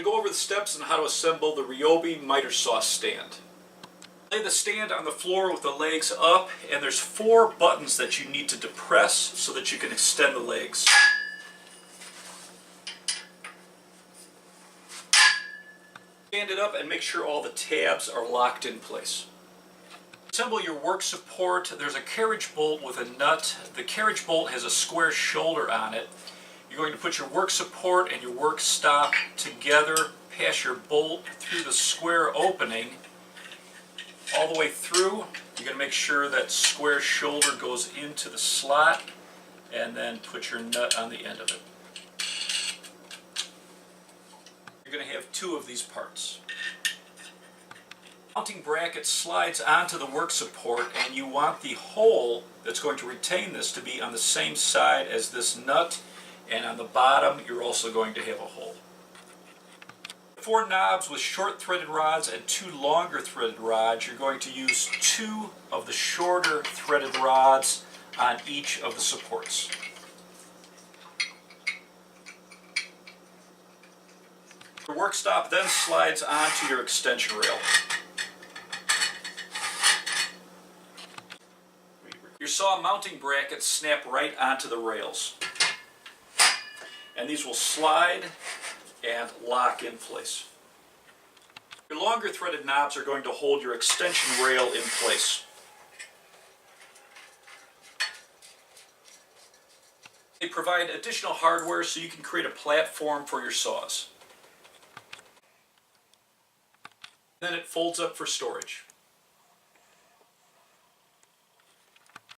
going to go over the steps on how to assemble the Ryobi Miter Saw Stand. Lay the stand on the floor with the legs up, and there's 4 buttons that you need to depress so that you can extend the legs. Stand it up and make sure all the tabs are locked in place. Assemble your work support. There's a carriage bolt with a nut. The carriage bolt has a square shoulder on it. You're going to put your work support and your work stop together, pass your bolt through the square opening all the way through. You're going to make sure that square shoulder goes into the slot, and then put your nut on the end of it. You're going to have 2 of these parts. Mounting bracket slides onto the work support, and you want the hole that's going to retain this to be on the same side as this nut, and on the bottom you're also going to have a hole. 4 knobs with short threaded rods and 2 longer threaded rods. You're going to use 2 of the shorter threaded rods on each of the supports. Your work stop then slides onto your extension rail. Your saw mounting brackets snap right onto the rails, and these will slide and lock in place. Your longer threaded knobs are going to hold your extension rail in place. They provide additional hardware so you can create a platform for your saws. Then it folds up for storage.